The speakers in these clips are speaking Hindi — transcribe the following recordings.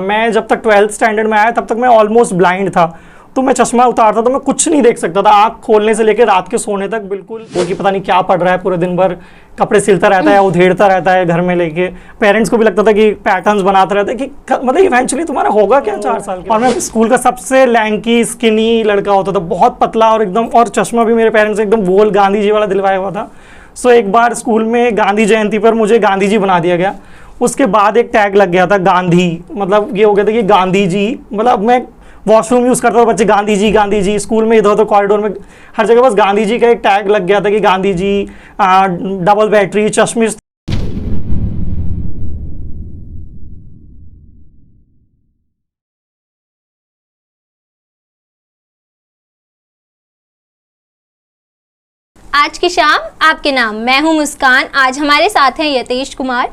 मैं जब तक 12th स्टैंडर्ड में आया तब तक मैं ऑलमोस्ट ब्लाइंड था, तो मैं चश्मा उतारता तो मैं कुछ नहीं देख सकता था, आँख खोलने से लेकर रात के सोने तक बिल्कुल। वो कि पता नहीं क्या पढ़ रहा है, पूरे दिन भर कपड़े सिलता रहता है, उधेड़ता रहता है घर में लेके। पेरेंट्स को भी लगता था कि पैटर्न्स बनाता रहता है कि मतलब इवेंचुअली तुम्हारा होगा क्या 4 साल के। और मैं स्कूल का सबसे लैंकी स्किनी लड़का होता था, बहुत पतला और एकदम, और चश्मा भी मेरे पेरेंट्स एकदम गोल गांधी जी वाला दिलवाया हुआ था। सो एक बार स्कूल में गांधी जयंती पर मुझे गांधी जी बना दिया गया। उसके बाद एक टैग लग गया था गांधी, मतलब ये हो गया था कि गांधी जी, मतलब मैं वॉशरूम यूज़ करता था, बच्चे गांधी जी, स्कूल में इधर उधर कॉरिडोर में हर जगह बस गांधी जी का एक टैग लग गया था कि गांधी जी, डबल बैटरी, चश्मिश। आज की शाम आपके नाम, मैं हूं मुस्कान। आज हमारे साथ हैं यतेश कुमार।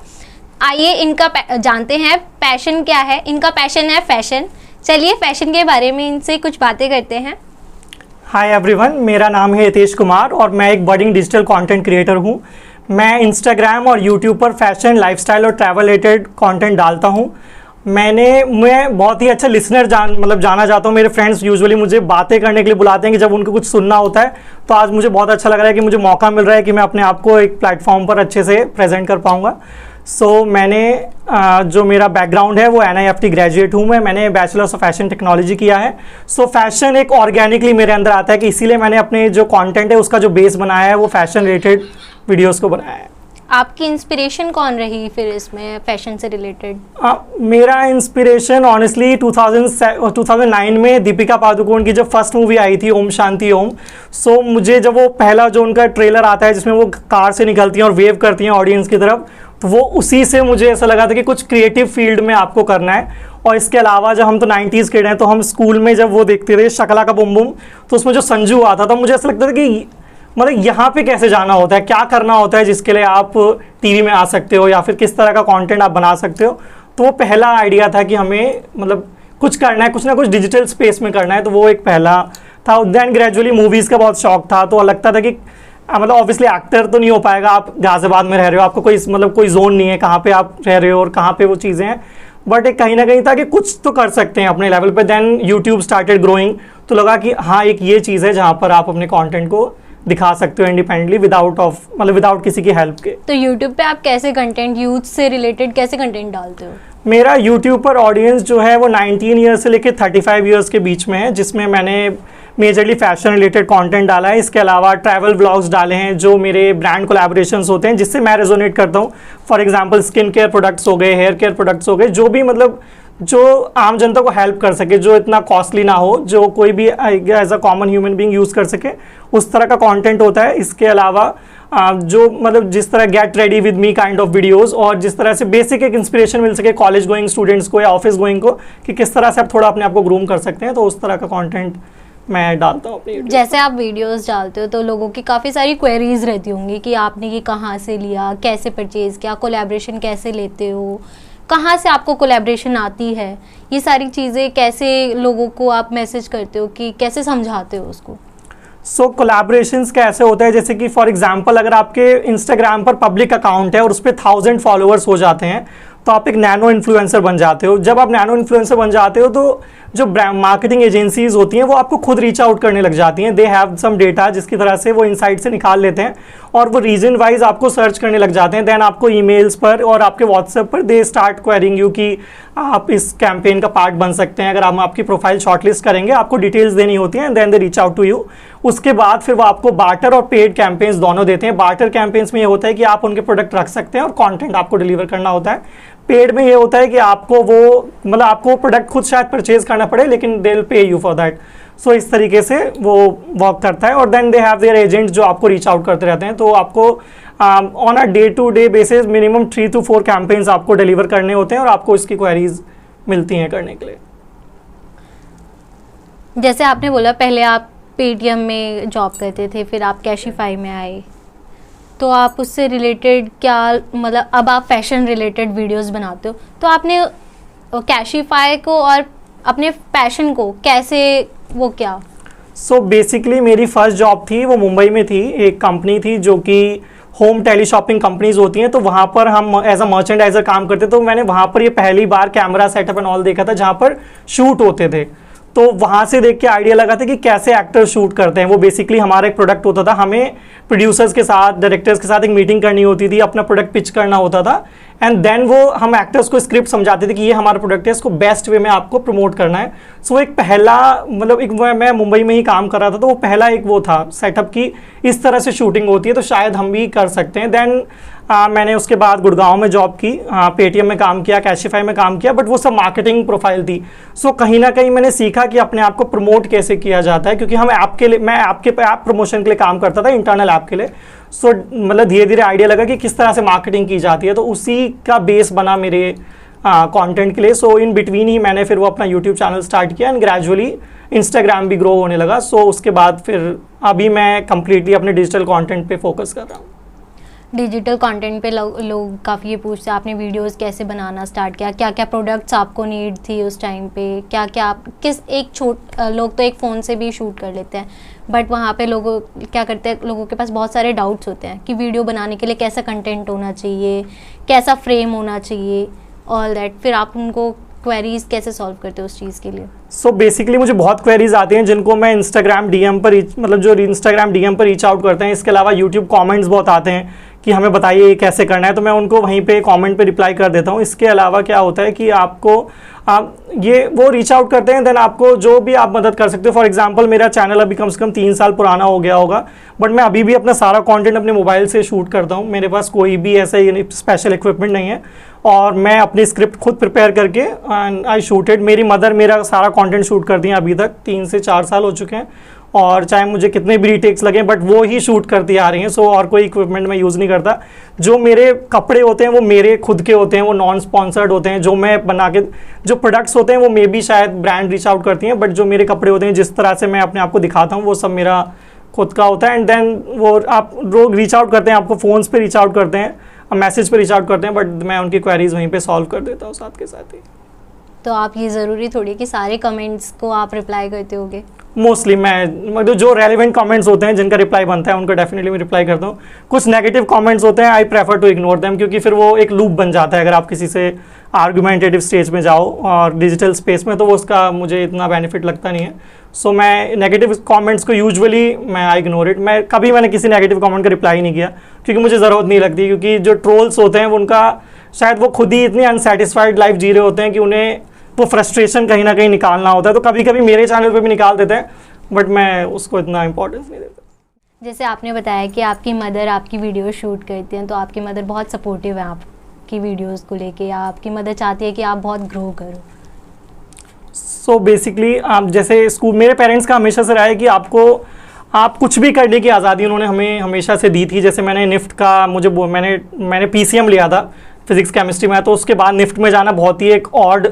आइए इनका जानते हैं पैशन क्या है। इनका पैशन है फैशन। चलिए फैशन के बारे में इनसे कुछ बातें करते हैं। हाय एवरीवन, मेरा नाम है यतेश कुमार और मैं एक बडिंग डिजिटल कंटेंट क्रिएटर हूँ। मैं इंस्टाग्राम और यूट्यूब पर फैशन, लाइफस्टाइल और ट्रैवल रिलेटेड कंटेंट डालता हूँ। मैं बहुत ही अच्छा लिसनर जाना जाता हूँ। मेरे फ्रेंड्स यूजुअली मुझे बातें करने के लिए बुलाते हैं कि जब उनको कुछ सुनना होता है, तो आज मुझे बहुत अच्छा लग रहा है कि मुझे मौका मिल रहा है कि मैं अपने आप को एक प्लेटफॉर्म पर अच्छे से प्रेजेंट कर पाऊँगा। मैंने जो मेरा बैकग्राउंड है वो NIFT ग्रेजुएट हूँ मैंने बैचलर्स ऑफ फैशन टेक्नोलॉजी किया है। फैशन एक ऑर्गेनिकली मेरे अंदर आता है कि इसीलिए मैंने अपने जो कंटेंट है उसका जो बेस बनाया है वो फैशन रिलेटेड वीडियोस को बनाया है। आपकी इंस्पिरेशन कौन रही फिर इसमें फैशन से रिलेटेड? मेरा इंस्पिरेशन ऑनेस्टली 2009 में दीपिका पादुकोण की जब फर्स्ट मूवी आई थी ओम शांति ओम। मुझे जब वो पहला जो उनका ट्रेलर आता है जिसमें वो कार से निकलती हैं और वेव करती हैं ऑडियंस की तरफ, तो वो उसी से मुझे ऐसा लगा था कि कुछ क्रिएटिव फील्ड में आपको करना है। और इसके अलावा जब हम तो 90s किड हैं, तो हम स्कूल में जब वो देखते थे शकला का बुम बुम, तो उसमें जो संजू आता था मुझे ऐसा लगता था कि मतलब यहाँ पे कैसे जाना होता है, क्या करना होता है जिसके लिए आप टीवी में आ सकते हो या फिर किस तरह का कंटेंट आप बना सकते हो। तो वो पहला आइडिया था कि हमें मतलब कुछ करना है, कुछ ना कुछ डिजिटल स्पेस में करना है, तो वो एक पहला था। देन ग्रेजुअली मूवीज़ का बहुत शौक था, तो लगता था कि मतलब ऑब्वियसली एक्टर तो नहीं हो पाएगा, आप गाजियाबाद में रह रहे हो, आपको कोई जोन नहीं है कहाँ पे आप रह रहे हो और कहाँ पे वो चीज़ें हैं, बट एक कहीं ना कहीं था कि कुछ तो कर सकते हैं अपने लेवल पे। देन यूट्यूब स्टार्टेड ग्रोइंग, तो लगा कि हाँ एक ये चीज़ है जहाँ पर आप अपने कंटेंट को दिखा सकते हो इंडिपेंडेंटली विदाउट किसी की हेल्प के। तो यूट्यूब पे आप कैसे कंटेंट, यूथ से रिलेटेड कैसे कंटेंट डालते हो? मेरा यूट्यूब पर ऑडियंस जो है वो 19 ईयर्स से लेकर 35 ईयर्स के बीच में है, जिसमें मैंने मेजरली फैशन रिलेटेड कंटेंट डाला है। इसके अलावा ट्रैवल व्लॉग्स डाले हैं जो मेरे ब्रांड कोलैबोरेशंस होते हैं जिससे मैं रेजोनेट करता हूँ। For example skin care products हो गए, हेयर केयर प्रोडक्ट्स हो गए, जो भी मतलब जो आम जनता को हेल्प कर सके, जो इतना कॉस्टली ना हो, जो कोई भी as a common human being use कर सके, उस तरह का कंटेंट होता है। इसके अलावा जो मतलब जिस तरह get ready with me kind of videos, और जिस तरह से बेसिक एक इंस्पिरेशन मिल सके कॉलेज गोइंग स्टूडेंट्स को या ऑफिस गोइंग को कि किस तरह से आप थोड़ा अपने आप को ग्रूम कर सकते हैं, तो उस तरह का कंटेंट मैं डालता हूँ अपनी। जैसे आप वीडियोस डालते हो तो लोगों की काफ़ी सारी क्वेरीज रहती होंगी कि आपने ये कहाँ से लिया, कैसे परचेज़ किया, कोलैबोरेशन कैसे लेते हो, कहाँ से आपको कोलैबोरेशन आती है, ये सारी चीज़ें कैसे लोगों को आप मैसेज करते हो कि कैसे समझाते हो उसको? कोलैबोरेशंस कैसे होता है, जैसे कि फॉर एग्जांपल अगर आपके इंस्टाग्राम पर पब्लिक अकाउंट है और उस पर 1000 फॉलोअर्स हो जाते हैं, तो आप एक नैनो इन्फ्लुएंसर बन जाते हो। जब आप नैनो इन्फ्लुएंसर बन जाते हो तो जो मार्केटिंग एजेंसीज होती हैं वो आपको खुद रीच आउट करने लग जाती हैं। दे हैव सम डेटा जिसकी तरह से वो इनसाइट से निकाल लेते हैं और वो रीजन वाइज आपको सर्च करने लग जाते हैं। देन आपको ईमेल्स पर और आपके व्हाट्सएप पर दे स्टार्ट क्वेरिंग यू कि आप इस कैंपेन का पार्ट बन सकते हैं। अगर हम आपकी प्रोफाइल शॉर्टलिस्ट करेंगे, आपको डिटेल्स देनी होती हैं, then they reach out to you. उसके बाद फिर वो आपको बार्टर और पेड कैंपेन्स दोनों देते हैं। बार्टर कैंपेन्स में ये होता है कि आप उनके प्रोडक्ट रख सकते हैं और कंटेंट आपको डिलीवर करना होता है। पेड में ये होता है कि आपको आपको प्रोडक्ट खुद शायद परचेज करना पड़े, लेकिन they will pay you for that. इस तरीके से वो वर्क करता है। और then they have their agent जो आपको रीच आउट करते रहते हैं। तो आपको on a day to day basis minimum 3 to 4 campaigns आपको डिलीवर करने होते हैं और आपको इसकी क्वेरीज मिलती हैं करने के लिए। जैसे आपने बोला पहले आप पेटीएम में जॉब करते थे, फिर आप कैशिफाई में आए, तो आप उससे रिलेटेड क्या मतलब अब आप फैशन रिलेटेड वीडियोस बनाते हो, तो आपने कैशिफाई को और अपने पैशन को कैसे वो क्या? बेसिकली मेरी फर्स्ट जॉब थी वो मुंबई में थी। एक कंपनी थी जो कि होम टेली शॉपिंग कंपनीज होती हैं, तो वहाँ पर हम एज अ मर्चेंडाइजर काम करते, तो मैंने वहाँ पर ये पहली बार कैमरा सेटअप एंड ऑल देखा था जहाँ पर शूट होते थे। तो वहाँ से देख के आइडिया लगा था कि कैसे एक्टर शूट करते हैं। वो बेसिकली हमारा एक प्रोडक्ट होता था, हमें प्रोड्यूसर्स के साथ, डायरेक्टर्स के साथ एक मीटिंग करनी होती थी, अपना प्रोडक्ट पिच करना होता था, एंड देन वो हम एक्टर्स को स्क्रिप्ट समझाते थे कि ये हमारा प्रोडक्ट है, इसको बेस्ट वे में आपको प्रमोट करना है। सो एक पहला मतलब एक मैं मुंबई में ही काम कर रहा था, तो वो पहला एक वो था सेटअप की इस तरह से शूटिंग होती है, तो शायद हम भी कर सकते हैं। देन मैंने उसके बाद गुड़गांव में जॉब की, पेटीएम में काम किया, कैशिफाई में काम किया, बट वो सब मार्केटिंग प्रोफाइल थी। सो कहीं ना कहीं मैंने सीखा कि अपने आप को प्रमोट कैसे किया जाता है, क्योंकि हम ऐप के लिए, मैं आपके ऐप प्रमोशन के लिए काम करता था, इंटरनल ऐप के लिए। सो मतलब धीरे धीरे आइडिया लगा कि किस तरह से मार्केटिंग की जाती है, तो उसी का बेस बना मेरे कंटेंट के लिए। सो इन बिटवीन ही मैंने फिर वो अपना यूट्यूब चैनल स्टार्ट किया, एंड ग्रेजुअली इंस्टाग्राम भी ग्रो होने लगा। सो उसके बाद फिर अभी मैं कंप्लीटली अपने डिजिटल कंटेंट पे फोकस कर रहा हूँ। डिजिटल कंटेंट पे लोग काफ़ी ये पूछते हैं आपने वीडियोस कैसे बनाना स्टार्ट किया, क्या क्या प्रोडक्ट्स आपको नीड थी उस टाइम पे, क्या क्या आप किस एक लोग तो एक फ़ोन से भी शूट कर लेते हैं, बट वहाँ पे लोगों क्या करते हैं, लोगों के पास बहुत सारे डाउट्स होते हैं कि वीडियो बनाने के लिए कैसा कंटेंट होना चाहिए, कैसा फ्रेम होना चाहिए, ऑल दैट। फिर आप उनको क्वेरीज कैसे सॉल्व करते हो उस चीज़ के लिए? सो बेसिकली मुझे बहुत क्वेरीज आती हैं जिनको मैं इंस्टाग्राम डीएम पर मतलब जो इंस्टाग्राम डीएम पर रीच आउट करते हैं। इसके अलावा यूट्यूब कमेंट्स बहुत आते हैं कि हमें बताइए ये कैसे करना है, तो मैं उनको वहीं पे कमेंट पे रिप्लाई कर देता हूँ। इसके अलावा क्या होता है कि आपको ये वो रीच आउट करते हैं, देन आपको जो भी आप मदद कर सकते हो। फॉर एग्जांपल मेरा चैनल अभी कम से कम 3 साल पुराना हो गया होगा, बट मैं अभी भी अपना सारा कंटेंट अपने मोबाइल से शूट करता हूँ। मेरे पास कोई भी ऐसा स्पेशल इक्विपमेंट नहीं है, और मैं अपनी स्क्रिप्ट खुद प्रिपेयर करके आई शूटेड। मेरी मदर मेरा सारा कंटेंट शूट करती हैं अभी तक, 3 से 4 साल हो चुके हैं, और चाहे मुझे कितने भी रीटेक्स लगे बट वो ही शूट करती आ रही हैं। सो और कोई इक्विपमेंट मैं यूज़ नहीं करता। जो मेरे कपड़े होते हैं वो मेरे खुद के होते हैं, वो नॉन स्पॉन्सर्ड होते हैं। जो मैं बना के, जो प्रोडक्ट्स होते हैं वो मे बी शायद ब्रांड रीच आउट करती हैं, बट जो मेरे कपड़े होते हैं, जिस तरह से मैं अपने आप को दिखाता हूँ, वो सब मेरा खुद का होता है। एंड देन वो आप लोग रीच आउट करते हैं, आपको फ़ोन्स पे रीच आउट करते हैं, मैसेज पे रीच आउट करते हैं, बट मैं उनकी क्वेरीज वहीं पे सॉल्व कर देता हूँ साथ के साथ ही। तो आप ये ज़रूरी थोड़ी कि सारे कमेंट्स को आप रिप्लाई करते होगे? मोस्टली मैं मतलब जो रेलिवेंट कमेंट्स होते हैं जिनका रिप्लाई बनता है उनको डेफिनेटली मैं रिप्लाई करता हूँ। कुछ नेगेटिव कमेंट्स होते हैं, I prefer to ignore them, क्योंकि फिर वो एक लूप बन जाता है। अगर आप किसी से आर्गुमेंटेटिव स्टेज में जाओ और डिजिटल स्पेस में, तो वो उसका मुझे इतना बेनिफिट लगता नहीं है। सो मैं नेगेटिव कमेंट्स को यूजुअली मैं आई इग्नोर इट। मैंने किसी नेगेटिव कमेंट का रिप्लाई नहीं किया, क्योंकि मुझे ज़रूरत नहीं लगती। क्योंकि जो ट्रोल्स होते हैं उनका शायद वो खुद ही इतनी अनसेटिस्फाइड लाइफ जी रहे होते हैं कि उन्हें वो फ्रस्ट्रेशन कहीं ना कहीं निकालना होता है। तो कभी कभी मेरे चैनल पे भी निकाल देते हैं, बट मैं उसको इतना इंपॉर्टेंस नहीं देता। जैसे आपने बताया कि आपकी मदर आपकी वीडियो शूट करती हैं, तो आपकी मदर बहुत सपोर्टिव है आपकी वीडियोस को लेके, या आपकी मदर चाहती है कि आप बहुत ग्रो करो? सो बेसिकली आप जैसे स्कूल, मेरे पेरेंट्स का हमेशा से रहा है कि आप कुछ भी करने की आज़ादी उन्होंने हमें हमेशा से दी थी। जैसे मैंने निफ्ट का मैंने पीसीएम लिया था, फिजिक्स केमिस्ट्री में, तो उसके बाद निफ्ट में जाना बहुत ही एक ऑड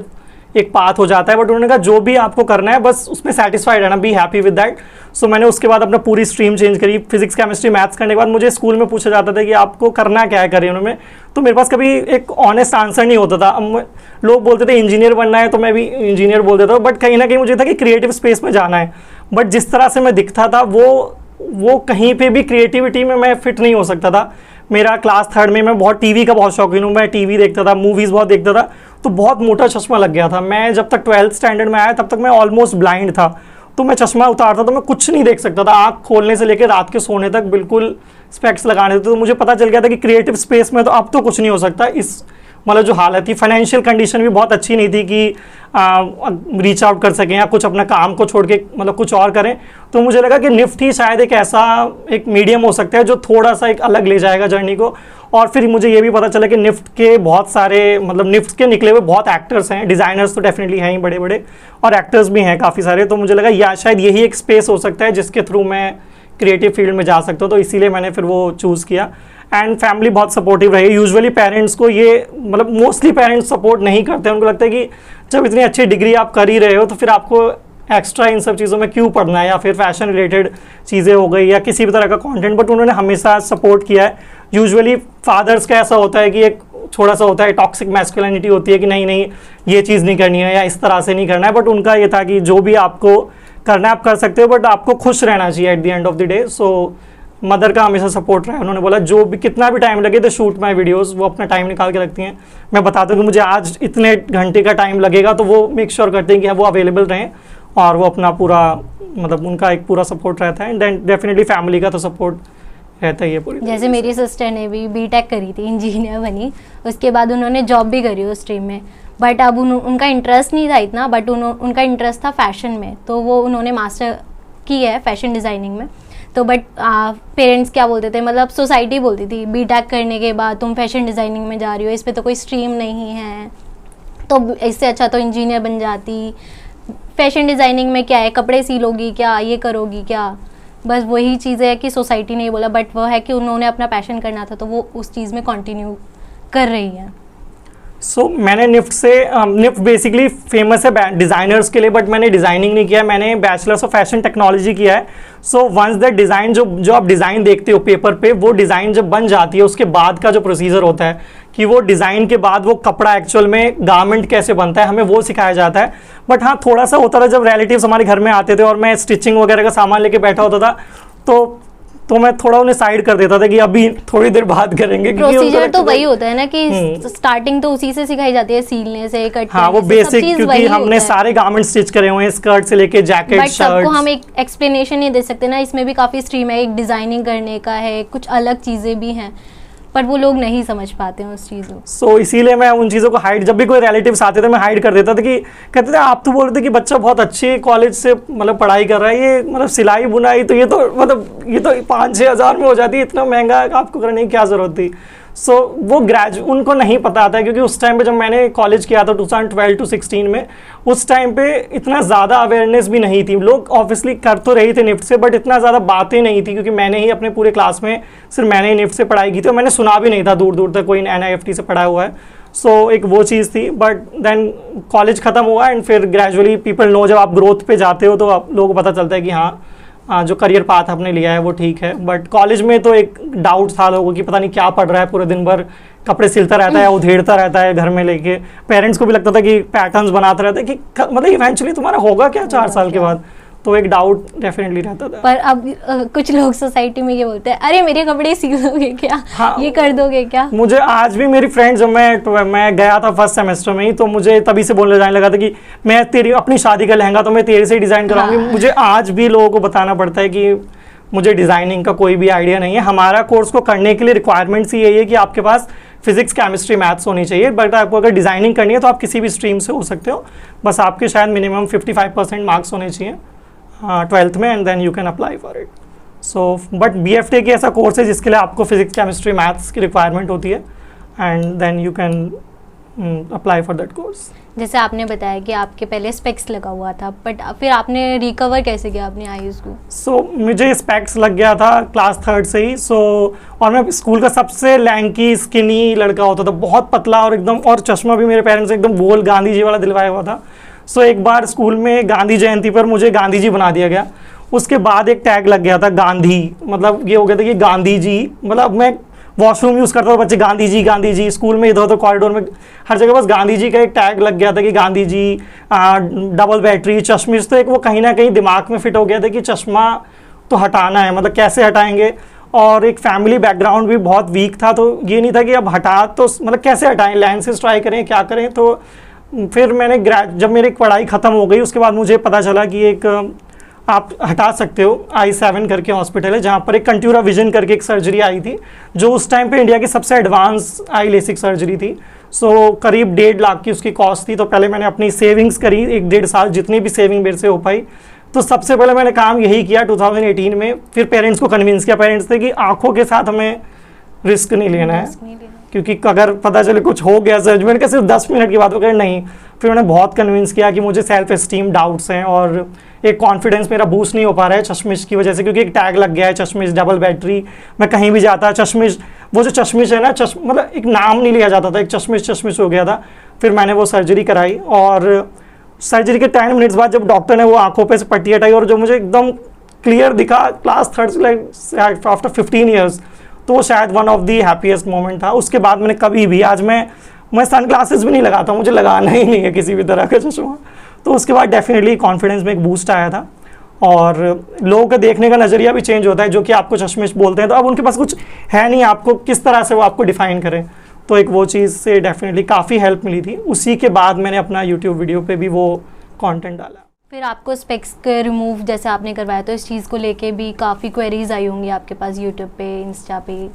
एक पाथ हो जाता है, बट उन्होंने कहा जो भी आपको करना है बस उसमें सेटिस्फाइड रहना, बी हैप्पी विद दैट। सो मैंने उसके बाद अपना पूरी स्ट्रीम चेंज करी। फिजिक्स केमिस्ट्री मैथ्स करने के बाद मुझे स्कूल में पूछा जाता था कि आपको करना क्या है करियर में, तो मेरे पास कभी एक ऑनेस्ट आंसर नहीं होता था। लोग बोलते थे इंजीनियर बनना है, तो मैं भी इंजीनियर बोल देता हूँ, बट कहीं ना कहीं मुझे था कि क्रिएटिव स्पेस में जाना है। बट जिस तरह से मैं दिखता था वो कहीं पे भी क्रिएटिविटी में मैं फिट नहीं हो सकता था। मेरा क्लास 3rd में मैं बहुत टीवी का बहुत शौकीन हूँ, मैं टीवी देखता था, मूवीज़ बहुत देखता था, तो बहुत मोटा चश्मा लग गया था। मैं जब तक 12th स्टैंडर्ड में आया तब तक मैं ऑलमोस्ट ब्लाइंड था। तो मैं चश्मा उतारता तो मैं कुछ नहीं देख सकता था, आँख खोलने से लेकर रात के सोने तक बिल्कुल स्पेक्स लगाने थे। तो मुझे पता चल गया था कि क्रिएटिव स्पेस में तो अब तो कुछ नहीं हो सकता। इस मतलब जो हालत थी, फाइनेंशियल कंडीशन भी बहुत अच्छी नहीं थी कि रीच आउट कर सकें या कुछ अपना काम को छोड़ के मतलब कुछ और करें। तो मुझे लगा कि निफ्ट ही शायद एक ऐसा एक मीडियम हो सकता है जो थोड़ा सा एक अलग ले जाएगा जर्नी को। और फिर मुझे ये भी पता चला कि निफ्ट के बहुत सारे मतलब निफ्ट के निकले हुए बहुत एक्टर्स हैं, डिज़ाइनर्स तो डेफिनेटली हैं ही बड़े बड़े, और एक्टर्स भी हैं काफ़ी सारे। तो मुझे लगा या शायद यही एक स्पेस हो सकता है जिसके थ्रू मैं क्रिएटिव फील्ड में जा सकता हूँ। तो इसीलिए मैंने फिर वो चूज़ किया। एंड फैमिली बहुत सपोर्टिव रही। यूजुअली पेरेंट्स को ये मतलब मोस्टली पेरेंट्स सपोर्ट नहीं करते हैं। उनको लगता है कि जब इतनी अच्छी डिग्री आप कर ही रहे हो तो फिर आपको एक्स्ट्रा इन सब चीज़ों में क्यों पढ़ना है, या फिर फैशन रिलेटेड चीज़ें हो गई या किसी भी तरह का कंटेंट। बट उन्होंने हमेशा सपोर्ट किया है। यूजुअली फादर्स का ऐसा होता है कि एक थोड़ा सा होता है टॉक्सिक मैस्कुलिनिटी होती है कि नहीं नहीं ये चीज़ नहीं करनी है या इस तरह से नहीं करना है। बट उनका ये था कि जो भी आपको करना है आप कर सकते हो, बट आपको खुश रहना चाहिए at the end of the day. So mother का हमेशा सपोर्ट रहा है। उन्होंने बोला जो भी कितना भी टाइम लगे तो शूट माई वीडियोस, वो अपना टाइम निकाल के रखती हैं। मैं बताता हूँ कि मुझे आज इतने घंटे का टाइम लगेगा, तो वो मेक श्योर करते हैं कि वो अवेलेबल रहें, और वो अपना पूरा मतलब उनका एक पूरा सपोर्ट रहता है। एंड देन डेफिनेटली फैमिली का तो सपोर्ट रहता ही है पूरी। जैसे मेरी सिस्टर ने भी बीटेक करी थी, इंजीनियर बनी, उसके बाद उन्होंने जॉब भी करी उस स्ट्रीम में, बट अब उनका इंटरेस्ट नहीं था इतना, बट उनका इंटरेस्ट था फैशन में, तो वो उन्होंने मास्टर की है फैशन डिज़ाइनिंग में। तो बट पेरेंट्स क्या बोलते थे, मतलब सोसाइटी बोलती थी बीटेक करने के बाद तुम फैशन डिज़ाइनिंग में जा रही हो, इस पे तो कोई स्ट्रीम नहीं है, तो इससे अच्छा तो इंजीनियर बन जाती, फैशन डिज़ाइनिंग में क्या है, कपड़े सिलोगी क्या, ये करोगी क्या, बस वही चीज़ें है कि सोसाइटी ने बोला। बट वो है कि उन्होंने अपना पैशन करना था, तो वो उस चीज़ में कंटिन्यू कर रही हैं। सो मैंने निफ्ट बेसिकली फेमस है डिज़ाइनर्स के लिए, बट मैंने डिज़ाइनिंग नहीं किया है, मैंने बैचलर्स ऑफ फैशन टेक्नोलॉजी किया है। सो वंस द डिज़ाइन जो आप डिज़ाइन देखते हो पेपर पे, वो डिज़ाइन जब बन जाती है उसके बाद का जो प्रोसीजर होता है कि वो डिज़ाइन के बाद वो कपड़ा एक्चुअल में गारमेंट कैसे बनता है, हमें वो सिखाया जाता है। बट हाँ, थोड़ा सा होता था जब रिलेटिव्स हमारे घर में आते थे और मैं स्टिचिंग वगैरह का सामान लेके बैठा होता था, तो मैं थोड़ा उन्हें साइड कर देता था कि अभी थोड़ी देर बात करेंगे। प्रोसीजर तो वही होता है ना कि स्टार्टिंग तो उसी से सिखाई जाती है, सीलने से, कटने से। हाँ, वो बेसिक, क्योंकि हमने सारे गारमेंट स्टिच करे हुए हैं, स्कर्ट से लेके जैकेट, बट सबको हम एक एक्सप्लेनेशन नहीं दे सकते ना, इसमें भी काफी स्ट्रीम है, एक डिजाइनिंग करने का है, कुछ अलग चीजें भी हैं, पर वो लोग नहीं समझ पाते हैं उस चीज़ को। सो इसीलिए मैं उन चीज़ों को हाइड, जब भी कोई रिलेटिव्स आते थे मैं हाइड कर देता था कि कहते थे आप तो बोल रहे थे कि बच्चा बहुत अच्छे कॉलेज से मतलब पढ़ाई कर रहा है, ये मतलब सिलाई बुनाई तो ये तो मतलब ये तो 5-6 हज़ार में हो जाती है, इतना महंगा आपको करने की क्या ज़रूरत थी। सो वो उनको नहीं पता था, क्योंकि उस टाइम पे जब मैंने कॉलेज किया था 2012-16 में, उस टाइम पे इतना ज़्यादा अवेयरनेस भी नहीं थी। लोग ऑब्वियसली कर तो रही थे निफ्ट से, बट इतना ज़्यादा बातें नहीं थी, क्योंकि मैंने ही अपने पूरे क्लास में सिर्फ मैंने ही निफ्ट से पढ़ाई की थी, और मैंने सुना भी नहीं था दूर दूर तक कोई NIFT से पढ़ा हुआ है। सो एक वो चीज़ थी। बट देन कॉलेज ख़त्म हुआ एंड फिर ग्रेजुअली पीपल नो, जब आप ग्रोथ पे जाते हो तो आप लोगों को पता चलता है कि हाँ जो करियर पाथ आपने लिया है वो ठीक है। बट कॉलेज में तो एक डाउट था लोगों की, पता नहीं क्या पढ़ रहा है, पूरे दिन भर कपड़े सिलता रहता है, उधेड़ता रहता है घर में लेके। पेरेंट्स को भी लगता था कि पैटर्न्स बनाता रहता है कि मतलब इवेंचुअली तुम्हारा होगा क्या 4 साल के बाद, तो एक डाउट डेफिनेटली रहता था। पर अब कुछ लोग सोसाइटी में ये बोलते हैं, अरे मेरे कपड़े सिल दोगे क्या, हाँ, ये कर दोगे क्या। मुझे आज भी मेरी फ्रेंड, जब मैं गया था फर्स्ट सेमेस्टर में ही, तो मुझे तभी से बोलने जाने लगा था कि मैं तेरी अपनी शादी का लहंगा तो मैं तेरे से डिज़ाइन कराऊंगी। हाँ। मुझे आज भी लोगों को बताना पड़ता है कि मुझे डिज़ाइनिंग का कोई भी आइडिया नहीं है। हमारा कोर्स को करने के लिए रिक्वायरमेंट्स ही यही है कि आपके पास फिजिक्स, केमिस्ट्री, मैथ्स होनी चाहिए। बट आपको अगर डिज़ाइनिंग करनी है तो आप किसी भी स्ट्रीम से हो सकते हो, बस आपके शायद मिनिमम 55% मार्क्स होने चाहिए 12th में, and then you can apply for it. So but BFT की ऐसा कोर्स है जिसके लिए आपको फिजिक्स, केमिस्ट्री, मैथ्स की रिक्वायरमेंट होती है, and then you can apply for that course. जैसे आपने बताया कि आपके पहले स्पेक्स लगा हुआ था, बट फिर आपने रिकवर कैसे किया अपनी आईज को? सो मुझे स्पेक्स लग गया था क्लास 3rd से ही। और मैं स्कूल का सबसे लैंकी स्किनी लड़का होता था, बहुत पतला और एकदम, और चश्मा भी मेरे पेरेंट्स एकदम गोल गांधी जी वाला दिलवाया हुआ था। सो एक बार स्कूल में गांधी जयंती पर मुझे गांधी जी बना दिया गया। उसके बाद एक टैग लग गया था गांधी, मतलब ये हो गया था कि गांधी जी, मतलब मैं वॉशरूम यूज़ करता था, बच्चे गांधी जी स्कूल में, इधर उधर कॉरिडोर में हर जगह बस गांधी जी का एक टैग लग गया था कि गांधी जी, डबल बैटरी, चश्मिश। तो एक वो कहीं ना कहीं दिमाग में फिट हो गया था कि चश्मा तो हटाना है, मतलब कैसे हटाएंगे। और एक फैमिली बैकग्राउंड भी बहुत वीक था, तो ये नहीं था कि अब हटा तो मतलब कैसे हटाएं, लेंसेज ट्राई करें, क्या करें। तो फिर मैंने जब मेरी पढ़ाई ख़त्म हो गई उसके बाद मुझे पता चला कि एक आप हटा सकते हो, I7 करके हॉस्पिटल है जहाँ पर एक कंट्यूरा विजन करके एक सर्जरी आई थी, जो उस टाइम पे इंडिया की सबसे एडवांस आई लेसिक सर्जरी थी। सो करीब 1.5 लाख की उसकी कॉस्ट थी। तो पहले मैंने अपनी सेविंग्स करी 1-1.5 साल, जितनी भी सेविंग मेरे से हो पाई। तो सबसे पहले मैंने काम यही किया 2018 में। फिर पेरेंट्स को कन्विंस किया, पेरेंट्स थे कि आँखों के साथ हमें रिस्क नहीं लेना है, क्योंकि अगर पता चले कुछ हो गया सर्जरी का, सिर्फ 10 मिनट की बात हो गई नहीं। फिर उन्होंने बहुत कन्विंस किया कि मुझे सेल्फ एस्टीम डाउट्स हैं और एक कॉन्फिडेंस मेरा बूस्ट नहीं हो पा रहा है चश्मिश की वजह से, क्योंकि एक टैग लग गया है चश्मिश, डबल बैटरी। मैं कहीं भी जाता चश्मिश, वो जो चश्मिश है ना, मतलब एक नाम नहीं लिया जाता था, एक चश्मिश हो गया था। फिर मैंने वो सर्जरी कराई, और सर्जरी के 10 मिनट्स बाद जब डॉक्टर ने वो आंखों पे से पट्टी हटाई और जो मुझे एकदम क्लियर दिखा क्लास 3rd से, लाइक आफ्टर 15 ईयर्स, तो वो शायद one of the happiest moment था। उसके बाद मैंने कभी भी, आज मैं सन ग्लासेस भी नहीं लगाता, मुझे लगाना ही नहीं है किसी भी तरह का चश्मा। तो उसके बाद डेफिनेटली कॉन्फिडेंस में एक बूस्ट आया था। और लोगों का देखने का नज़रिया भी चेंज होता है, जो कि आपको चश्मिश बोलते हैं तो अब उनके पास कुछ है नहीं, आपको किस तरह से वो आपको डिफ़ाइन करें। तो एक वो चीज़ से डेफिनेटली काफ़ी हेल्प मिली थी। उसी के बाद मैंने अपना यूट्यूब वीडियो पे भी वो कंटेंट डाला। फिर आपको स्पेक्स के रिमूव जैसे आपने करवाया तो इस चीज़ को लेके भी काफ़ी क्वेरीज आई होंगी आपके पास यूट्यूब पे, इंस्टा पे।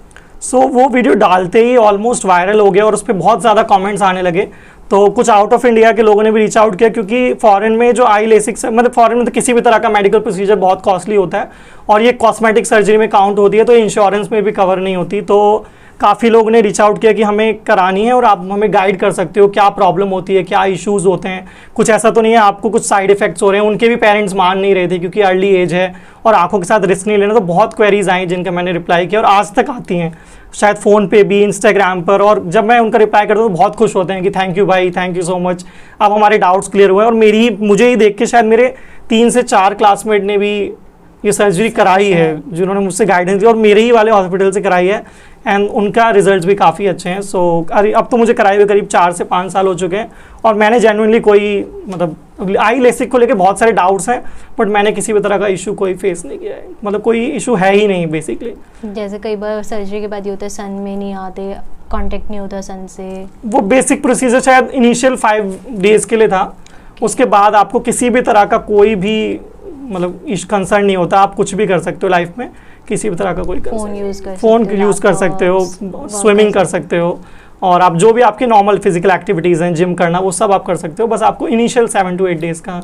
सो वो वीडियो डालते ही ऑलमोस्ट वायरल हो गया और उस पर बहुत ज़्यादा कमेंट्स आने लगे। तो कुछ आउट ऑफ इंडिया के लोगों ने भी रीच आउट किया, क्योंकि फॉरेन में जो आई लेसिक मतलब फॉरेन में तो किसी भी तरह का मेडिकल प्रोसीजर बहुत कॉस्टली होता है और ये कॉस्मेटिक सर्जरी में काउंट होती है, तो इंश्योरेंस में भी कवर नहीं होती। तो काफ़ी लोगों ने रीच आउट किया कि हमें करानी है और आप हमें गाइड कर सकते हो, क्या प्रॉब्लम होती है, क्या इश्यूज़ होते हैं, कुछ ऐसा तो नहीं है आपको कुछ साइड इफ़ेक्ट्स हो रहे हैं। उनके भी पेरेंट्स मान नहीं रहे थे क्योंकि अर्ली एज है और आंखों के साथ रिस्क नहीं लेना। तो बहुत क्वेरीज आई जिनका मैंने रिप्लाई किया और आज तक आती हैं, शायद फ़ोन पे भी, इंस्टाग्राम पर। और जब मैं उनका रिप्लाई करता हूँ तो बहुत खुश होते हैं कि थैंक यू भाई, थैंक यू सो मच, अब हमारे डाउट्स क्लियर हुए। और मुझे ही देख के शायद मेरे 3 से 4 क्लासमेट ने भी ये सर्जरी कराई है, जिन्होंने मुझसे गाइडेंस दी और मेरे ही वाले हॉस्पिटल से कराई है एंड उनका रिजल्ट्स भी काफ़ी अच्छे हैं। सो अब तो मुझे कराए हुए करीब 4 से 5 साल हो चुके हैं और मैंने जेन्युइनली कोई मतलब आई लेसिक को लेके बहुत सारे डाउट्स हैं, बट मैंने किसी भी तरह का इशू कोई फेस नहीं किया है, मतलब कोई इशू है ही नहीं बेसिकली। जैसे कई बार सर्जरी के बाद ये होता है सन में नहीं आते, कांटेक्ट नहीं होता सन से। वो बेसिक प्रोसीजर शायद इनिशियल 5 डेज के लिए था, उसके बाद आपको किसी भी तरह का कोई भी मतलब कंसर्न नहीं होता, आप कुछ भी कर सकते हो लाइफ में, किसी भी तरह का कोई फ़ोन यूज़ कर सकते हो, स्विमिंग कर सकते हो और आप जो भी आपके नॉर्मल फिजिकल एक्टिविटीज़ हैं, जिम करना, वो सब आप कर सकते हो। बस आपको इनिशियल 7 to 8 डेज़ का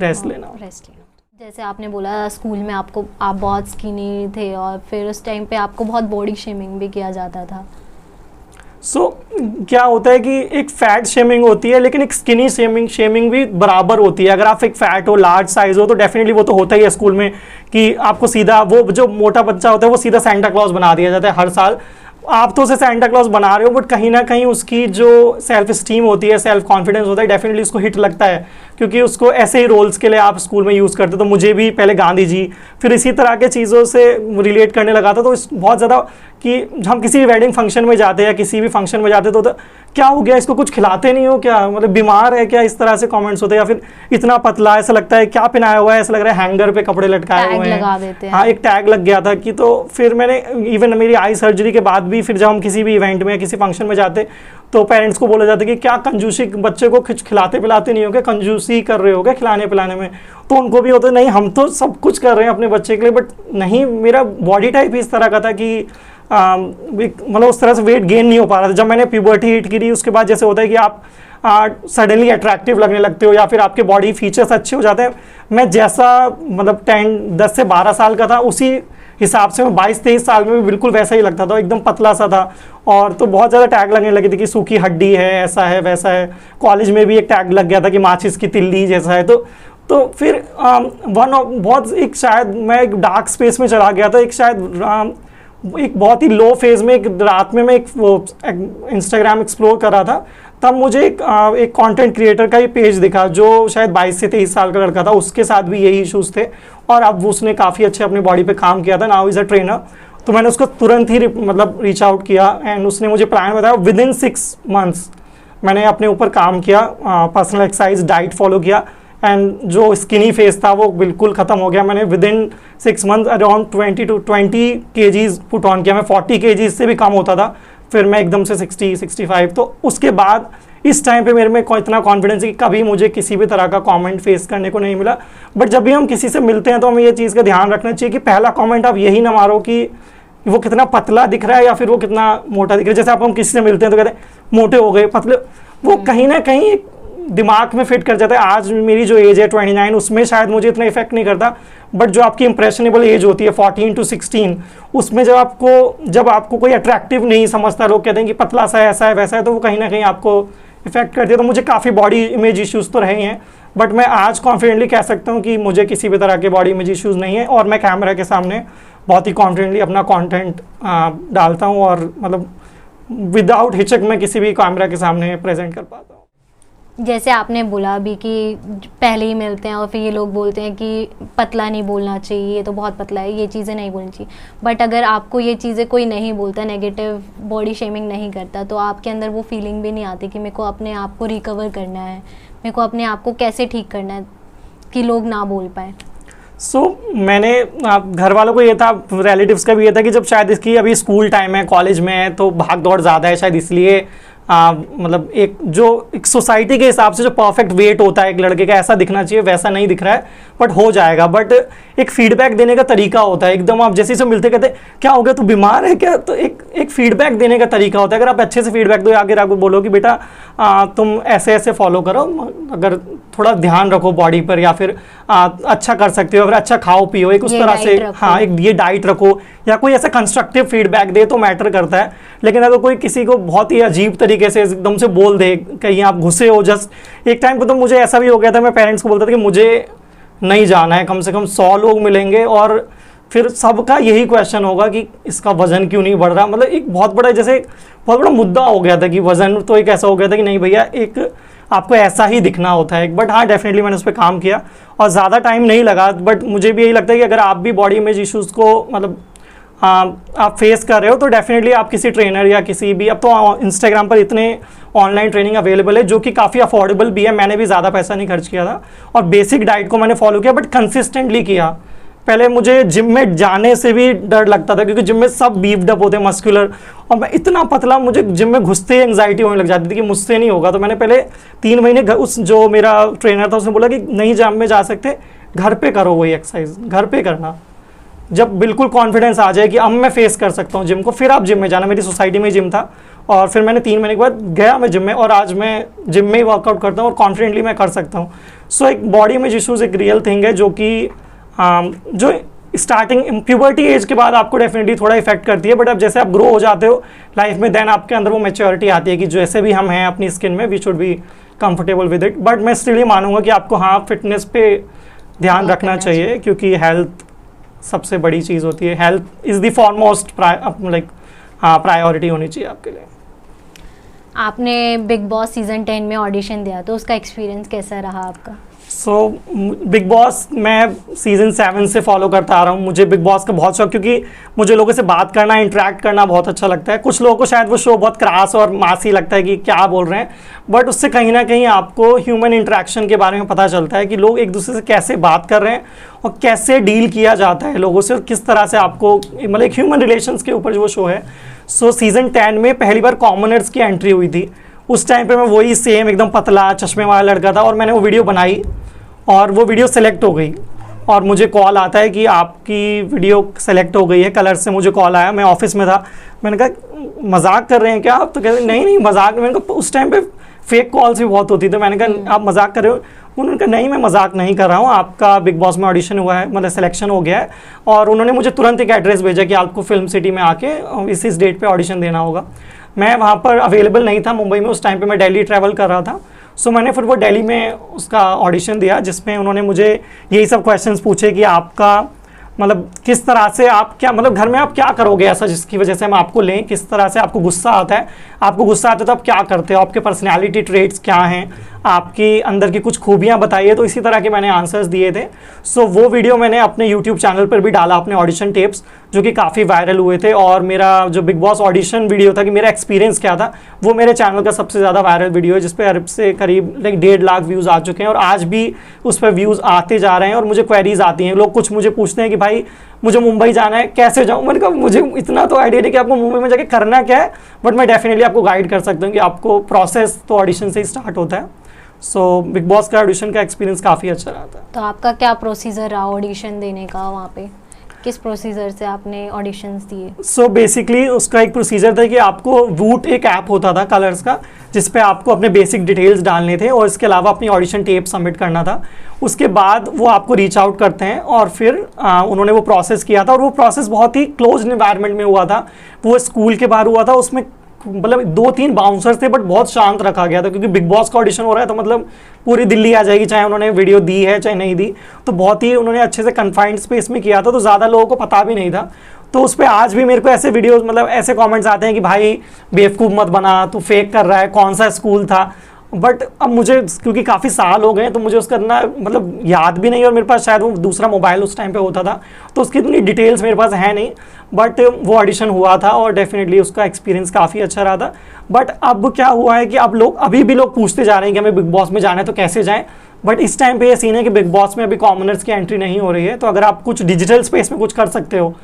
रेस्ट लेना। जैसे आपने बोला स्कूल में आप बहुत स्किनी थे और फिर उस टाइम पे आपको बहुत बॉडी शेमिंग भी किया जाता था। क्या होता है कि एक फैट शेमिंग होती है लेकिन एक स्किनी शेमिंग भी बराबर होती है। अगर आप एक फैट हो, लार्ज साइज हो, तो डेफिनेटली वो तो होता ही है स्कूल में कि आपको सीधा वो जो मोटा बच्चा होता है वो सीधा सेंटा क्लॉज बना दिया जाता है हर साल। आप तो उसे सेंटा क्लॉज बना रहे हो, बट कहीं ना कहीं उसकी जो सेल्फ स्टीम होती है, सेल्फ कॉन्फिडेंस होता है, डेफिनेटली उसको हिट लगता है, क्योंकि उसको ऐसे ही रोल्स के लिए आप स्कूल में यूज़ करते हो। तो मुझे भी पहले गांधी जी, फिर इसी तरह के चीज़ों से रिलेट करने लगा था। तो बहुत ज़्यादा कि हम किसी भी वेडिंग फंक्शन में जाते हैं या किसी भी फंक्शन में जाते तो क्या हो गया, इसको कुछ खिलाते नहीं हो क्या, मतलब बीमार है क्या, इस तरह से कमेंट्स होते हैं। या फिर इतना पतला, ऐसा लगता है क्या पहनाया हुआ है, ऐसा लग रहा है हैंगर पे कपड़े लटकाए हुए हैं। हाँ, एक टैग लग गया था कि तो फिर मैंने इवन मेरी आई सर्जरी के बाद भी फिर जब हम किसी भी इवेंट में किसी फंक्शन में जाते तो पेरेंट्स को बोला जाता कि क्या कंजूसी, बच्चे को कुछ खिलाते पिलाते नहीं हो क्या, कंजूसी कर रहे हो क्या खिलाने पिलाने में। तो उनको भी होता नहीं, हम तो सब कुछ कर रहे हैं अपने बच्चे के लिए, बट नहीं, मेरा बॉडी टाइप ही इस तरह का था कि मतलब उस तरह से वेट गेन नहीं हो पा रहा था। जब मैंने प्यूबर्टी हिट करी उसके बाद जैसे होता है कि आप सडनली अट्रैक्टिव लगने लगते हो या फिर आपके बॉडी फीचर्स अच्छे हो जाते हैं। मैं जैसा मतलब 10 से 12 साल का था उसी हिसाब से मैं 22-23 साल में भी बिल्कुल वैसा ही लगता था, एकदम पतला सा था। और तो बहुत ज़्यादा टैग लगने लगी थी कि सूखी हड्डी है, ऐसा है वैसा है। कॉलेज में भी एक टैग लग गया था कि माचिस की तिल्ली जैसा है। तो फिर बहुत एक शायद मैं एक डार्क स्पेस में चला गया था। एक शायद एक बहुत ही लो फेज में एक रात में मैं एक इंस्टाग्राम एक्सप्लोर कर रहा था, तब मुझे एक कंटेंट क्रिएटर का ही पेज दिखा जो शायद 22 से 23 साल का लड़का था। उसके साथ भी यही इश्यूज थे और अब उसने काफ़ी अच्छे अपनी बॉडी पे काम किया था, नाउ इज़ अ ट्रेनर। तो मैंने उसको तुरंत ही मतलब रीच आउट किया एंड उसने मुझे प्लान बताया। विदिन 6 months मैंने अपने ऊपर काम किया, पर्सनल एक्सरसाइज, डाइट फॉलो किया एंड जो स्किनी फेस था वो बिल्कुल ख़त्म हो गया। मैंने within 6 months around 20 kgs put on किया। मैं 40 kgs से भी कम होता था, फिर मैं एकदम से 60-65। तो उसके बाद इस टाइम पे मेरे में इतना कॉन्फिडेंस है कि कभी मुझे किसी भी तरह का कमेंट फेस करने को नहीं मिला। बट जब भी हम किसी से मिलते हैं तो हमें ये चीज़ का ध्यान रखना चाहिए कि पहला कमेंट आप यही ना मारो कि वो कितना पतला दिख रहा है या फिर वो कितना मोटा दिख रहा है। जैसे आप हम किसी से मिलते हैं तो कहते हैं मोटे हो गए, पतले, वो कहीं ना कहीं दिमाग में फिट कर जाता है। आज मेरी जो एज है 29, उसमें शायद मुझे इतना इफेक्ट नहीं करता, बट जो आपकी इंप्रेशनेबल एज होती है 14 to 16, उसमें जब आपको कोई अट्रैक्टिव नहीं समझता, लोग कहते हैं कि पतला सा है, ऐसा है वैसा है, तो वो कहीं ना कहीं आपको इफेक्ट करती है। तो मुझे काफ़ी बॉडी इमेज इश्यूज़ तो रहे हैं, बट मैं आज कॉन्फिडेंटली कह सकता हूँ कि मुझे किसी भी तरह के बॉडी इमेज इश्यूज़ नहीं है और मैं कैमरा के सामने बहुत ही कॉन्फिडेंटली अपना कंटेंट डालता हूँ और मतलब विदाउट हिचक मैं किसी भी कैमरा के सामने प्रेजेंट कर पाता हूँ। जैसे आपने बोला अभी कि पहले ही मिलते हैं और फिर ये लोग बोलते हैं कि पतला नहीं बोलना चाहिए, ये तो बहुत पतला है, ये चीज़ें नहीं बोलनी चाहिए। बट अगर आपको ये चीज़ें कोई नहीं बोलता, नेगेटिव बॉडी शेमिंग नहीं करता, तो आपके अंदर वो फीलिंग भी नहीं आती कि मेरे को अपने आप को रिकवर करना है, मेरे को अपने आप को कैसे ठीक करना है कि लोग ना बोल पाए। मैंने घर वालों को ये था, रिलेटिव्स का भी ये था कि जब शायद इसकी अभी स्कूल टाइम है, कॉलेज में है, तो भाग दौड़ ज़्यादा है शायद, इसलिए मतलब एक सोसाइटी के हिसाब से जो परफेक्ट वेट होता है एक लड़के का ऐसा दिखना चाहिए, वैसा नहीं दिख रहा है, बट हो जाएगा। बट एक फीडबैक देने का तरीका होता है, एकदम आप जैसे से मिलते कहते क्या हो गया, तू बीमार है क्या, तो एक फीडबैक देने का तरीका होता है। अगर आप अच्छे से फीडबैक दो, आगे आपको बोलो कि बेटा तुम ऐसे ऐसे फॉलो करो, अगर थोड़ा ध्यान रखो बॉडी पर, या फिर अच्छा कर सकते हो, फिर अच्छा खाओ पियो, एक उस तरह से, हाँ एक ये डाइट रखो, या कोई ऐसा कंस्ट्रक्टिव फीडबैक दे तो मैटर करता है। लेकिन अगर कोई किसी को बहुत ही अजीब तरीके से एकदम से बोल दे, कहीं आप घुसे हो, जस्ट एक टाइम पर तो मुझे ऐसा भी हो गया था, मैं पेरेंट्स को बोलता था कि मुझे नहीं जाना है, कम से कम 100 लोग मिलेंगे और फिर सबका यही क्वेश्चन होगा कि इसका वजन क्यों नहीं बढ़ रहा। मतलब एक बहुत बड़ा मुद्दा हो गया था कि वजन, तो एक ऐसा हो गया था कि नहीं भैया, एक आपको ऐसा ही दिखना होता है। बट हाँ, डेफिनेटली मैंने उस पर काम किया और ज़्यादा टाइम नहीं लगा। बट मुझे भी यही लगता है कि अगर आप भी बॉडी इमेज इश्यूज़ को मतलब आप फेस कर रहे हो, तो डेफिनेटली आप किसी ट्रेनर या किसी भी, अब तो इंस्टाग्राम पर इतने ऑनलाइन ट्रेनिंग अवेलेबल है जो कि काफ़ी अफोर्डेबल भी है। मैंने भी ज़्यादा पैसा नहीं खर्च किया था और बेसिक डाइट को मैंने फॉलो किया, बट कंसिस्टेंटली किया। पहले मुझे जिम में जाने से भी डर लगता था, क्योंकि जिम में सब बीफ्ड अप होते हैं, मस्कुलर, और मैं इतना पतला, मुझे जिम में घुसते ही एंग्जाइटी होने लग जाती थी कि मुझसे नहीं होगा। तो मैंने पहले 3 महीने उस जो मेरा ट्रेनर था उसने बोला कि नहीं जिम में जा सकते, घर पे करो वही एक्सरसाइज, घर पे करना। जब बिल्कुल कॉन्फिडेंस आ जाए कि अब मैं फेस कर सकता हूँ जिम को, फिर आप जिम में जाना। मेरी सोसाइटी में जिम था और फिर मैंने 3 महीने के बाद गया मैं जिम में, और आज मैं जिम में ही वर्कआउट करता हूँ और कॉन्फिडेंटली मैं कर सकता हूँ। सो एक बॉडी इमेज इशूज़ एक रियल थिंग है जो कि जो स्टार्टिंग प्यूबर्टी एज के बाद आपको डेफिनेटली थोड़ा इफेक्ट करती है, बट अब जैसे आप ग्रो हो जाते हो लाइफ में, देन आपके अंदर वो मैच्योरिटी आती है कि जैसे भी हम हैं अपनी स्किन में, we should be comfortable with it. But मैं स्टिल ये मानूंगा कि आपको हाँ फिटनेस पे ध्यान रखना चाहिए, क्योंकि हेल्थ सबसे बड़ी चीज़ होती है। Health is the foremost priority होनी चाहिए आपके लिए। आपने बिग बॉस सीजन 10 में ऑडिशन दिया, तो उसका एक्सपीरियंस कैसा रहा आपका? बिग बॉस मैं सीज़न 7 से फॉलो करता आ रहा हूँ। मुझे बिग बॉस का बहुत शौक, क्योंकि मुझे लोगों से बात करना, इंटरेक्ट करना बहुत अच्छा लगता है। कुछ लोगों को शायद वो शो बहुत क्रास और मासी लगता है कि क्या बोल रहे हैं, बट उससे कहीं ना कहीं आपको ह्यूमन इंटरेक्शन के बारे में पता चलता है कि लोग एक दूसरे से कैसे बात कर रहे हैं और कैसे डील किया जाता है लोगों से, और किस तरह से आपको मतलब एक ह्यूमन रिलेशंस के ऊपर जो वो शो है। सीज़न 10 में पहली बार कॉमनर्स की एंट्री हुई थी। उस टाइम पे मैं वही सेम एकदम पतला चश्मे वाला लड़का था, और मैंने वो वीडियो बनाई और वो वीडियो सेलेक्ट हो गई, और मुझे कॉल आता है कि आपकी वीडियो सेलेक्ट हो गई है। कलर से मुझे कॉल आया, मैं ऑफिस में था। मैंने कहा मजाक कर रहे हैं क्या आप? तो कहते नहीं मजाक। मैंने कहा उस टाइम पे फेक कॉल्स भी बहुत होती थी। मैंने कहा आप मजाक कर रहे हो? उन्होंने कहा नहीं मैं मजाक नहीं कर रहा हूँ, आपका बिग बॉस में ऑडिशन हुआ है, मतलब सिलेक्शन हो गया है। और उन्होंने मुझे तुरंत एक एड्रेस भेजा कि आपको फिल्म सिटी में आके इस डेट पे ऑडिशन देना होगा। मैं वहाँ पर अवेलेबल नहीं था मुंबई में, उस टाइम पे मैं दिल्ली ट्रैवल कर रहा था। सो मैंने फिर वो दिल्ली में उसका ऑडिशन दिया, जिसमें उन्होंने मुझे यही सब क्वेश्चंस पूछे कि आपका मतलब किस तरह से आप क्या मतलब घर में आप क्या करोगे ऐसा जिसकी वजह से हम आपको लें, किस तरह से आपको गुस्सा आता है, आपको गुस्सा आता है तो आप क्या करते हो, आपके पर्सनैलिटी ट्रेट्स क्या हैं, आपकी अंदर की कुछ खूबियां बताइए। तो इसी तरह के मैंने आंसर्स दिए थे। सो वो वीडियो मैंने अपने यूट्यूब चैनल पर भी डाला, अपने ऑडिशन टेप्स, जो कि काफ़ी वायरल हुए थे। और मेरा जो बिग बॉस ऑडिशन वीडियो था कि मेरा एक्सपीरियंस क्या था, वो मेरे चैनल का सबसे ज़्यादा वायरल वीडियो है, जिस पे अरब से करीब 1.5 लाख व्यूज़ आ चुके हैं, और आज भी उस पर व्यूज़ आते जा रहे हैं। और मुझे क्वेरीज आती हैं, लोग कुछ मुझे पूछते हैं कि भाई मुझे मुंबई जाना है, कैसे जाऊँ? मैंने कहा मुझे इतना तो आइडिया नहीं कि आपको मुंबई में जाके करना क्या है, बट मैं डेफिनेटली आपको गाइड कर सकता हूँ कि आपको प्रोसेस तो ऑडिशन से ही स्टार्ट होता है। सो बिग बॉस का ऑडिशन का एक्सपीरियंस काफ़ी अच्छा रहा था। तो आपका क्या प्रोसीजर रहा ऑडिशन देने का? वहाँ पे किस प्रोसीजर से आपने ऑडिशंस दिए? सो बेसिकली उसका एक प्रोसीजर था कि आपको वूट एक ऐप होता था कलर्स का, जिस पे आपको अपने बेसिक डिटेल्स डालने थे और इसके अलावा अपनी ऑडिशन टेप सबमिट करना था। उसके बाद वो आपको रीच आउट करते हैं और फिर उन्होंने वो प्रोसेस किया था, और वो प्रोसेस बहुत ही क्लोज एनवायरनमेंट में हुआ था। वो स्कूल के बाहर हुआ था, उसमें मतलब 2-3 बाउंसर्स थे, बट बहुत शांत रखा गया था, क्योंकि बिग बॉस का ऑडिशन हो रहा है तो मतलब पूरी दिल्ली आ जाएगी, चाहे उन्होंने वीडियो दी है चाहे नहीं दी। तो बहुत ही उन्होंने अच्छे से कन्फाइंड स्पेस में किया था, तो ज़्यादा लोगों को पता भी नहीं था। तो उस पर आज भी मेरे को ऐसे वीडियोस मतलब ऐसे कमेंट्स आते हैं कि भाई बेवकूफ़ मत बना, तू फेक कर रहा है, कौन सा स्कूल था। बट अब मुझे क्योंकि काफ़ी साल हो गए तो मुझे उसका इतना मतलब याद भी नहीं, और मेरे पास शायद वो दूसरा मोबाइल उस टाइम पे होता था, तो उसकी इतनी डिटेल्स मेरे पास है नहीं। बट वो ऑडिशन हुआ था और डेफिनेटली उसका एक्सपीरियंस काफ़ी अच्छा रहा था। बट अब क्या हुआ है कि अब लोग अभी भी लोग पूछते जा रहे हैं कि हमें बिग बॉस में जाना है तो कैसे जाएं। बट इस टाइम पे ये सीन है कि बिग बॉस में अभी कॉमनर्स की एंट्री नहीं हो रही है, तो अगर आप कुछ डिजिटल स्पेस में कुछ कर सकते हो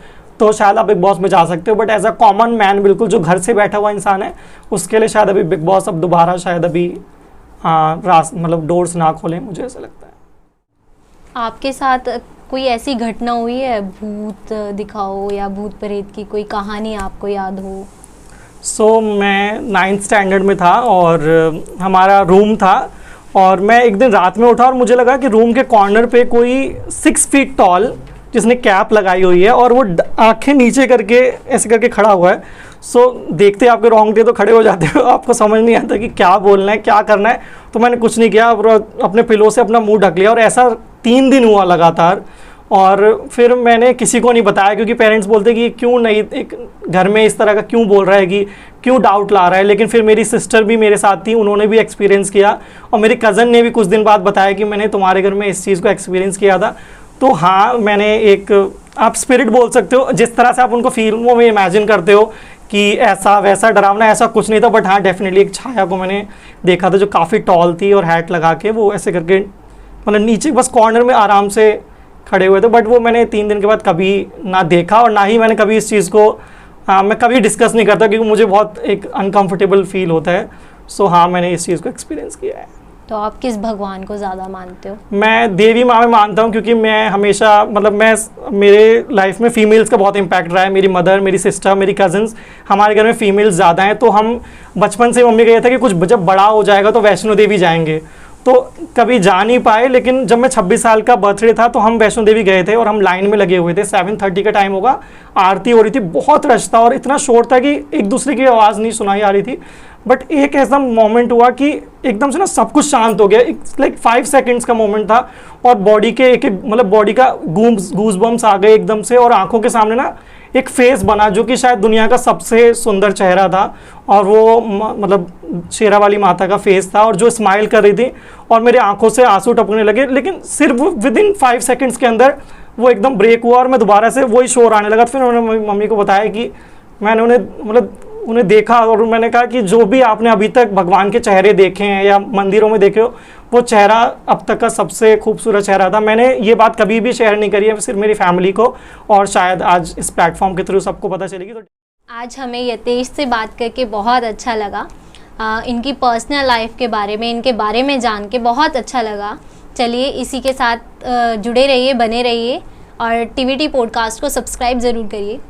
तो शायद आप बिग बॉस में जा सकते हो, but as a common man बिल्कुल जो घर से बैठा हुआ इंसान है उसके लिए शायद अभी बिग बॉस अब दोबारा शायद अभी मतलब डोर्स ना खोलें, मुझे ऐसा लगता है। आपके साथ कोई ऐसी घटना हुई है, भूत दिखाओ या भूत प्रेत की कोई कहानी आपको याद हो? सो मैं 9th स्टैंडर्ड में था और हमारा रूम था, और मैं एक दिन रात में उठा और मुझे लगा कि रूम के कॉर्नर पे कोई 6 फीट टॉल जिसने कैप लगाई हुई है और वो आंखें नीचे करके ऐसे करके खड़ा हुआ है। सो देखते आपके रोंगटे तो खड़े हो जाते हो, आपको समझ नहीं आता कि क्या बोलना है क्या करना है। तो मैंने कुछ नहीं किया और अपने पिलो से अपना मुंह ढक लिया, और ऐसा 3 दिन हुआ लगातार। और फिर मैंने किसी को नहीं बताया क्योंकि पेरेंट्स बोलते कि क्यों नहीं, एक घर में इस तरह का क्यों बोल रहा है, कि क्यों डाउट ला रहा है। लेकिन फिर मेरी सिस्टर भी मेरे साथ थी, उन्होंने भी एक्सपीरियंस किया, और मेरी कज़न ने भी कुछ दिन बाद बताया कि मैंने तुम्हारे घर में इस चीज़ को एक्सपीरियंस किया था। तो हाँ, मैंने एक, आप स्पिरिट बोल सकते हो, जिस तरह से आप उनको फिल्मों में इमेजिन करते हो कि ऐसा वैसा डरावना, ऐसा कुछ नहीं था। बट हाँ, डेफिनेटली एक छाया को मैंने देखा था जो काफ़ी टॉल थी और हैट लगा के वो ऐसे करके मतलब नीचे बस कॉर्नर में आराम से खड़े हुए थे। बट वो मैंने 3 दिन के बाद कभी ना देखा, और ना ही मैंने कभी इस चीज़ को मैं कभी डिस्कस नहीं करता क्योंकि मुझे बहुत एक अनकंफर्टेबल फील होता है। सो हाँ, मैंने इस चीज़ को एक्सपीरियंस किया है। तो आप किस भगवान को ज़्यादा मानते हो? मैं देवी माँ में मानता हूँ, क्योंकि मैं हमेशा मतलब मेरे लाइफ में फीमेल्स का बहुत इम्पैक्ट रहा है। मेरी मदर, मेरी सिस्टर, मेरी कज़न्स, हमारे घर में फीमेल्स ज़्यादा हैं। तो हम बचपन से मम्मी कहता है कि कुछ जब बड़ा हो जाएगा तो वैष्णो देवी जाएंगे, तो कभी जा नहीं पाए। लेकिन जब मैं 26 साल का बर्थडे था तो हम वैष्णो देवी गए थे, और हम लाइन में लगे हुए थे। 7:30 का टाइम होगा, आरती हो रही थी, बहुत रश था और इतना शोर था कि एक दूसरे की आवाज़ नहीं सुनाई आ रही थी। बट एक ऐसा मोमेंट हुआ कि एकदम से ना सब कुछ शांत हो गया। लाइक 5 सेकेंड्स का मोमेंट था, और बॉडी के एक मतलब बॉडी का गूज बम्स आ गए एकदम से, और आंखों के सामने ना एक फेस बना जो कि शायद दुनिया का सबसे सुंदर चेहरा था, और वो मतलब शेरा वाली माता का फेस था, और जो स्माइल कर रही थी, और मेरे आंखों से आंसू टपकने लगे। लेकिन सिर्फ विद इन 5 सेकेंड्स के अंदर वो एकदम ब्रेक हुआ और मैं दोबारा से वही शोर आने लगा। फिर उन्होंने मम्मी को बताया कि मैंने उन्हें देखा, और मैंने कहा कि जो भी आपने अभी तक भगवान के चेहरे देखे हैं या मंदिरों में देखे हो, वो चेहरा अब तक का सबसे खूबसूरत चेहरा था। मैंने ये बात कभी भी शेयर नहीं करी है सिर्फ मेरी फैमिली को, और शायद आज इस प्लेटफॉर्म के थ्रू सबको पता चलेगी। तो आज हमें यतेश से बात करके बहुत अच्छा लगा, इनकी पर्सनल लाइफ के बारे में, इनके बारे में जान के बहुत अच्छा लगा। चलिए, इसी के साथ जुड़े रहिए, बने रहिए, और TVT पॉडकास्ट को सब्सक्राइब ज़रूर करिए।